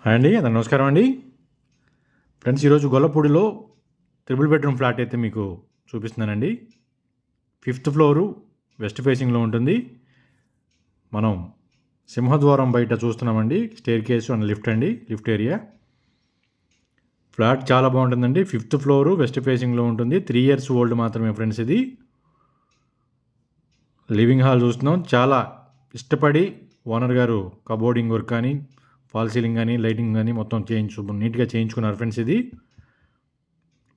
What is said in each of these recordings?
Hi అండి, అందరికీ నమస్కారం అండి. ఫ్రెండ్స్, ఈరోజు గొల్లపూడిలో ట్రిపుల్ బెడ్రూమ్ ఫ్లాట్ అయితే మీకు చూపిస్తున్నానండి. 5th ఫ్లోరు వెస్ట్ ఫేసింగ్లో ఉంటుంది. మనం సింహద్వారం బయట చూస్తున్నామండి. స్టేర్ కేసు అండ్ లిఫ్ట్ అండి, లిఫ్ట్ ఏరియా. ఫ్లాట్ చాలా బాగుంటుందండి. 5th ఫ్లోరు వెస్ట్ ఫేసింగ్లో ఉంటుంది. 3 years ఓల్డ్ మాత్రమే ఫ్రెండ్స్. ఇది లివింగ్ హాల్ చూస్తున్నాం. చాలా ఇష్టపడి ఓనర్ గారు కబోర్డింగ్ వర్క్ కానీ, ఫాల్ సీలింగ్ కానీ, లైటింగ్ కానీ మొత్తం నీట్గా చేయించుకున్నారు ఫ్రెండ్స్. ఇది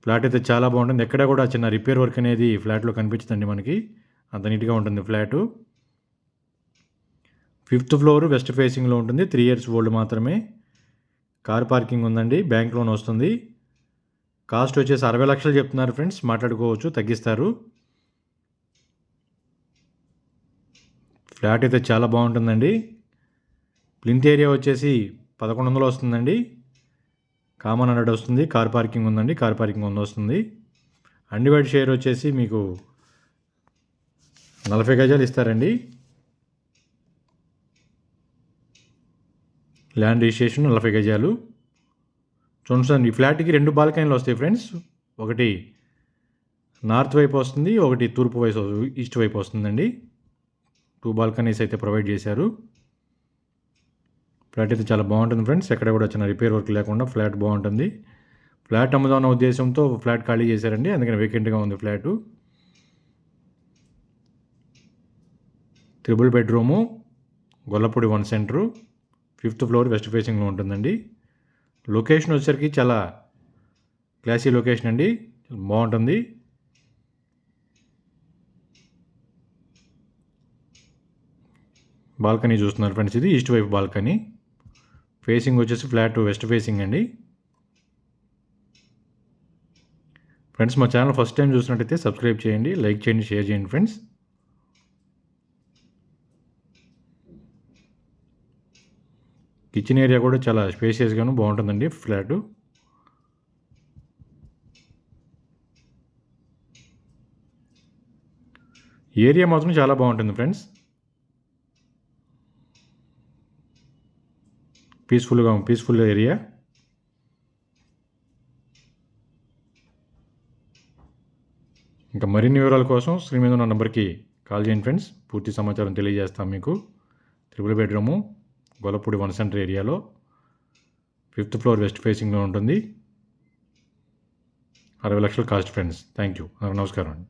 ఫ్లాట్ అయితే చాలా బాగుంటుంది. ఎక్కడ కూడా చిన్న రిపేర్ వర్క్ అనేది ఫ్లాట్లో కనిపించదండి మనకి. అంత నీట్గా ఉంటుంది ఫ్లాటు. 5th ఫ్లోర్ వెస్ట్ ఫేసింగ్లో ఉంటుంది. 3 years ఓల్డ్ మాత్రమే. కార్ పార్కింగ్ ఉందండి. బ్యాంక్ లోన్ వస్తుంది. కాస్ట్ వచ్చేసి 60 లక్షలు చెప్తున్నారు ఫ్రెండ్స్. మాట్లాడుకోవచ్చు, తగ్గిస్తారు. ఫ్లాట్ అయితే చాలా బాగుంటుందండి. ప్లింత్ ఏరియా వచ్చేసి 1100 వస్తుందండి. కామన్ 100 వస్తుంది. కార్ పార్కింగ్ ఉందండి. కార్ పార్కింగ్ 100 వస్తుంది. అన్డివైడ్ షేర్ వచ్చేసి మీకు 40 గజాలు ఇస్తారండి. ల్యాండ్ రిజిస్ట్రేషన్ 40 గజాలు. చూడండి, ఈ ఫ్లాట్కి 2 బాల్కనీలు వస్తాయి ఫ్రెండ్స్. ఒకటి నార్త్ వైపు వస్తుంది, ఒకటి తూర్పు వైపు ఈస్ట్ వైపు వస్తుందండి. 2 బాల్కనీస్ అయితే ప్రొవైడ్ చేశారు. ఫ్లాట్ అయితే చాలా బాగుంటుంది ఫ్రెండ్స్. ఎక్కడ కూడా చిన్న రిపేర్ వర్క్ లేకుండా ఫ్లాట్ బాగుంటుంది. ఫ్లాట్ అమ్ముదామన్న ఉద్దేశంతో ఫ్లాట్ ఖాళీ చేశారండి. అందుకని వేకెంట్గా ఉంది flat. Triple bedroom, Gollapudi 1 centre, 5th floor west ఫేసింగ్లో ఉంటుందండి. లొకేషన్ వచ్చేసరికి చాలా క్లాసీ లొకేషన్ అండి. బాగుంటుంది. బాల్కనీ చూస్తున్నారు ఫ్రెండ్స్. ఇది ఈస్ట్ వైపు బాల్కనీ. ఫేసింగ్ వచ్చేసి ఫ్లాట్ వెస్ట్ ఫేసింగ్ అండి. ఫ్రెండ్స్, మా ఛానల్ ఫస్ట్ టైం చూసినట్టయితే సబ్స్క్రైబ్ చేయండి, లైక్ చేయండి, షేర్ చేయండి ఫ్రెండ్స్. కిచెన్ ఏరియా కూడా చాలా స్పేషియస్గాను బాగుంటుందండి ఫ్లాటు. ఏరియా మాత్రం చాలా బాగుంటుంది ఫ్రెండ్స్. Peaceful area. ఇంకా మరిన్ని వివరాల కోసం స్క్రీన్ మీద ఉన్న నెంబర్కి కాల్ చేయండి ఫ్రెండ్స్. పూర్తి సమాచారం తెలియజేస్తాం మీకు. ట్రిపుల్ బెడ్రూము, గొల్లపూడి 1 సెంటర్ ఏరియాలో, 5th ఫ్లోర్ వెస్ట్ ఫేసింగ్లో ఉంటుంది. 60 లక్షలు కాస్ట్ ఫ్రెండ్స్. Thank you. నమస్కారం అండి.